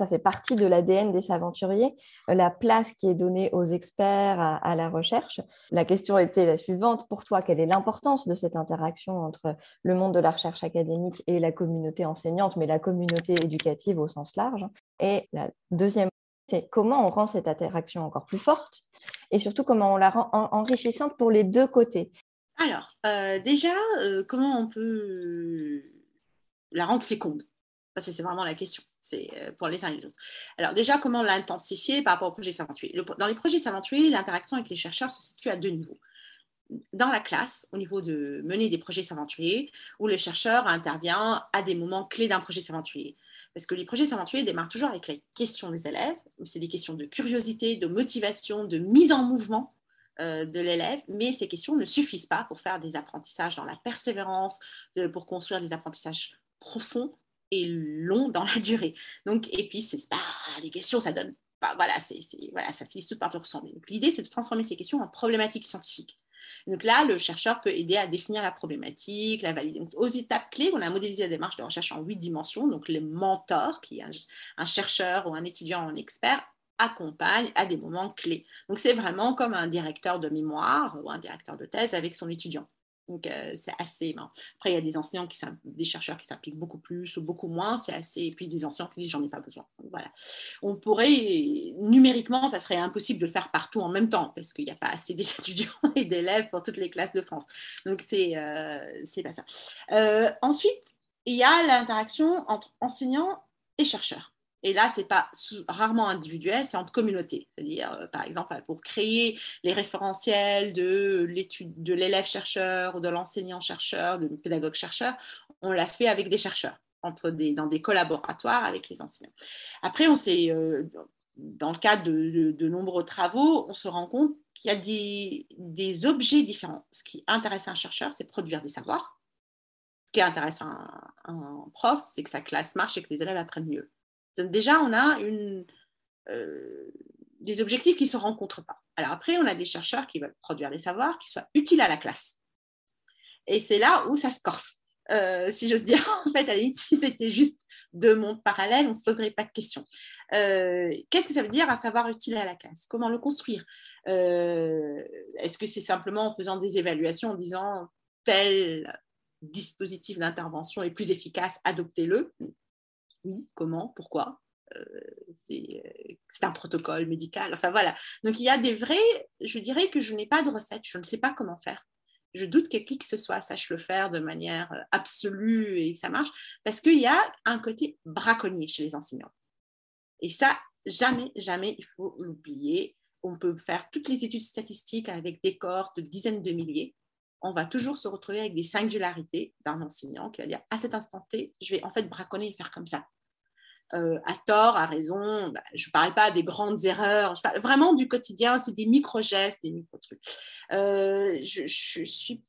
ça fait partie de l'ADN des aventuriers, la place qui est donnée aux experts, à la recherche. La question était la suivante. Pour toi, quelle est l'importance de cette interaction entre le monde de la recherche académique et la communauté enseignante, mais la communauté éducative au sens large? Et la deuxième, c'est comment on rend cette interaction encore plus forte et surtout comment on la rend enrichissante pour les deux côtés. Alors, déjà, comment on peut la rendre féconde? Ça, c'est vraiment la question. C'est pour les uns et les autres. Alors, déjà, comment l'intensifier par rapport au projet Saventuer? Dans les projets Saventuer, l'interaction avec les chercheurs se situe à deux niveaux. Dans la classe, au niveau de mener des projets Saventuer, où le chercheur intervient à des moments clés d'un projet Saventuer. Parce que les projets Saventuer démarrent toujours avec les questions des élèves. C'est des questions de curiosité, de motivation, de mise en mouvement de l'élève, mais ces questions ne suffisent pas pour faire des apprentissages dans la persévérance, pour construire des apprentissages profonds et longs dans la durée. Donc, et puis, les questions, ça donne pas, voilà, voilà, ça finit tout par ressembler. Donc, l'idée, c'est de transformer ces questions en problématiques scientifiques. Donc là, le chercheur peut aider à définir la problématique, la valider. Donc, aux étapes clés, on a modélisé la démarche de recherche en 8 dimensions. Donc, le mentor, qui est un chercheur ou un étudiant ou un expert, accompagne à des moments clés. Donc, c'est vraiment comme un directeur de mémoire ou un directeur de thèse avec son étudiant. Donc, c'est assez... Bon. Après, il y a des enseignants, des chercheurs qui s'impliquent beaucoup plus ou beaucoup moins. C'est assez... Et puis, des enseignants qui disent, j'en ai pas besoin. Donc, voilà. On pourrait, numériquement, ça serait impossible de le faire partout en même temps parce qu'il n'y a pas assez d'étudiants et d'élèves pour toutes les classes de France. Donc, c'est pas ça. Ensuite, il y a l'interaction entre enseignants et chercheurs. Et là, c'est pas rarement individuel, c'est entre communautés. C'est-à-dire, par exemple, pour créer les référentiels de l'étude de l'élève-chercheur ou de l'enseignant-chercheur, de pédagogue-chercheur, on l'a fait avec des chercheurs, dans des collaboratoires avec les enseignants. Après, dans le cadre de nombreux travaux, on se rend compte qu'il y a des objets différents. Ce qui intéresse un chercheur, c'est produire des savoirs. Ce qui intéresse un prof, c'est que sa classe marche et que les élèves apprennent mieux. Donc déjà, on a des objectifs qui ne se rencontrent pas. Alors après, on a des chercheurs qui veulent produire des savoirs qui soient utiles à la classe. Et c'est là où ça se corse. Si j'ose dire, en fait, à la limite, si c'était juste deux mondes parallèles, on ne se poserait pas de questions. Qu'est-ce que ça veut dire un savoir utile à la classe? Comment le construire? Est-ce que c'est simplement en faisant des évaluations, en disant tel dispositif d'intervention est plus efficace, adoptez-le? Oui, comment? Pourquoi? C'est un protocole médical. Enfin, voilà. Donc, il y a je dirais que je n'ai pas de recette, je ne sais pas comment faire. Je doute que qui que ce soit sache le faire de manière absolue et que ça marche, parce qu'il y a un côté braconnier chez les enseignants. Et ça, jamais, jamais, il faut l'oublier. On peut faire toutes les études statistiques avec des cohortes de dizaines de milliers. On va toujours se retrouver avec des singularités d'un enseignant qui va dire, à cet instant T, je vais en fait braconner et faire comme ça. À tort, à raison. Je ne parle pas des grandes erreurs, je parle vraiment du quotidien, c'est des micro-gestes, des micro-trucs. Je ne suis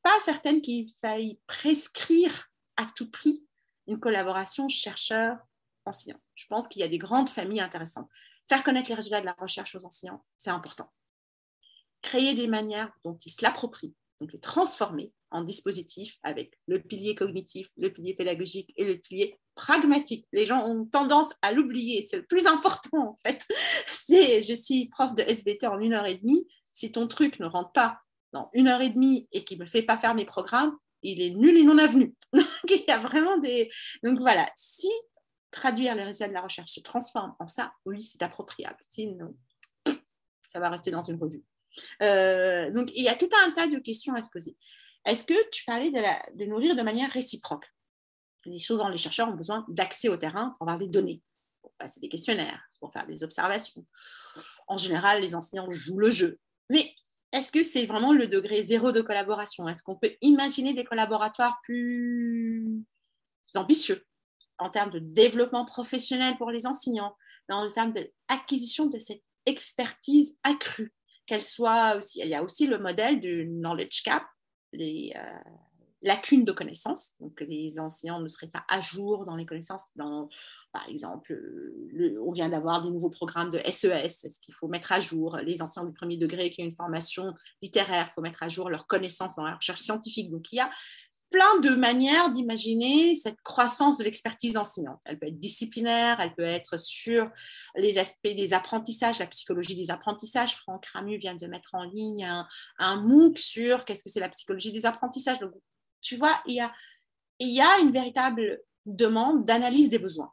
pas certaine qu'il faille prescrire à tout prix une collaboration chercheur-enseignant. Je pense qu'il y a des grandes familles intéressantes. Faire connaître les résultats de la recherche aux enseignants, c'est important. Créer des manières dont ils se l'approprient, donc les transformer en dispositifs avec le pilier cognitif, le pilier pédagogique et le pilier pragmatique. Les gens ont tendance à l'oublier, c'est le plus important en fait. Je suis prof de SVT en 1h30, si ton truc ne rentre pas dans 1h30 et qu'il ne me fait pas faire mes programmes, il est nul et non avenu. Donc il y a vraiment Donc voilà, si traduire les résultats de la recherche se transforme en ça, oui, c'est appropriable. Sinon, ça va rester dans une revue. Donc, il y a tout un tas de questions à se poser. Est-ce que tu parlais de nourrir de manière réciproque? Souvent, les chercheurs ont besoin d'accès au terrain pour avoir des données, pour passer des questionnaires, pour faire des observations. En général, les enseignants jouent le jeu. Mais est-ce que c'est vraiment le degré zéro de collaboration? Est-ce qu'on peut imaginer des collaboratoires plus ambitieux en termes de développement professionnel pour les enseignants, en termes d'acquisition de cette expertise accrue? Qu'elle soit aussi, il y a aussi le modèle du knowledge gap, les lacunes de connaissances. Donc, les enseignants ne seraient pas à jour dans les connaissances. Par exemple, on vient d'avoir des nouveaux programmes de SES. Est-ce qu'il faut mettre à jour les enseignants du premier degré qui ont une formation littéraire? Il faut mettre à jour leurs connaissances dans la recherche scientifique. Donc, il y a plein de manières d'imaginer cette croissance de l'expertise enseignante. Elle peut être disciplinaire, elle peut être sur les aspects des apprentissages, la psychologie des apprentissages. Franck Ramu vient de mettre en ligne un MOOC sur qu'est-ce que c'est la psychologie des apprentissages. Donc, tu vois, il y a une véritable demande d'analyse des besoins.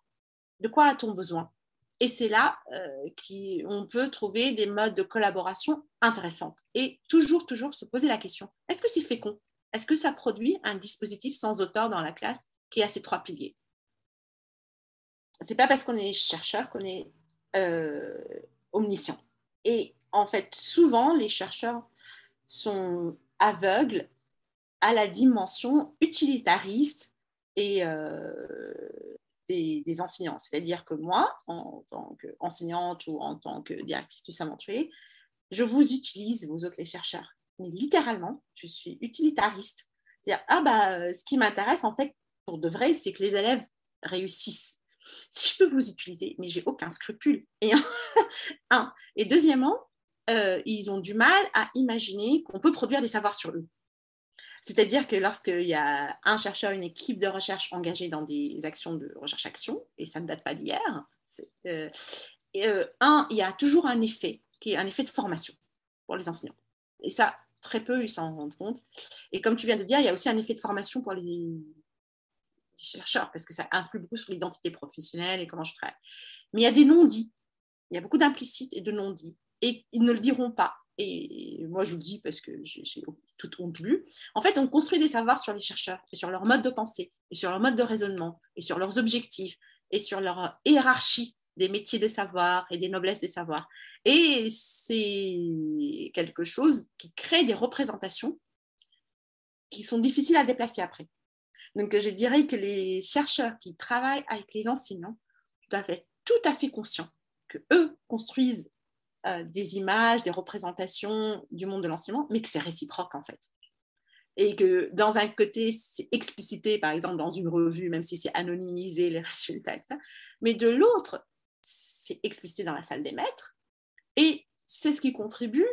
De quoi a-t-on besoin? Et c'est là qu'on peut trouver des modes de collaboration intéressants. Et toujours se poser la question, est-ce que c'est fécond? Est-ce que ça produit un dispositif sans auteur dans la classe qui a ces 3 piliers? Ce n'est pas parce qu'on est chercheur qu'on est omniscient. Et en fait, souvent, les chercheurs sont aveugles à la dimension utilitariste et des enseignants. C'est-à-dire que moi, en tant qu'enseignante ou en tant que directrice du Saint-Montreuil, je vous utilise, vous autres les chercheurs. Mais littéralement, je suis utilitariste. C'est-à-dire, ce qui m'intéresse, en fait, pour de vrai, c'est que les élèves réussissent. Si je peux vous utiliser, mais j'ai aucun scrupule. Et deuxièmement, ils ont du mal à imaginer qu'on peut produire des savoirs sur eux. C'est-à-dire que lorsqu'il y a un chercheur, une équipe de recherche engagée dans des actions de recherche-action, et ça ne date pas d'hier, il y a toujours un effet, qui est un effet de formation pour les enseignants. Et ça, très peu, ils s'en rendent compte. Et comme tu viens de dire, il y a aussi un effet de formation pour les chercheurs, parce que ça influe beaucoup sur l'identité professionnelle et comment je travaille. Mais il y a des non-dits. Il y a beaucoup d'implicites et de non-dits. Et ils ne le diront pas. Et moi, je vous le dis parce que j'ai toute honte lu. En fait, on construit des savoirs sur les chercheurs et sur leur mode de pensée et sur leur mode de raisonnement et sur leurs objectifs et sur leur hiérarchie des métiers des savoirs et des noblesses des savoirs. Et c'est quelque chose qui crée des représentations qui sont difficiles à déplacer après. Donc, je dirais que les chercheurs qui travaillent avec les enseignants doivent être tout à fait conscients qu'eux construisent des images, des représentations du monde de l'enseignement, mais que c'est réciproque en fait. Et que dans un côté, c'est explicité, par exemple, dans une revue, même si c'est anonymisé les résultats, etc. Mais de l'autre, c'est explicité dans la salle des maîtres. Et c'est ce qui contribue,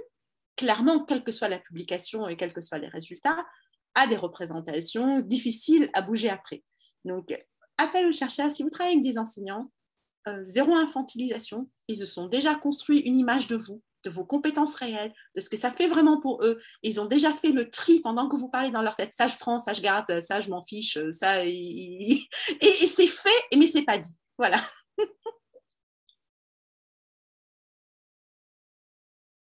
clairement, quelle que soit la publication et quels que soient les résultats, à des représentations difficiles à bouger après. Donc, appel aux chercheurs, si vous travaillez avec des enseignants, zéro infantilisation, ils se sont déjà construits une image de vous, de vos compétences réelles, de ce que ça fait vraiment pour eux. Ils ont déjà fait le tri pendant que vous parlez dans leur tête. Ça, je prends, ça, je garde, ça, je m'en fiche, ça, et c'est fait, mais c'est pas dit. Voilà.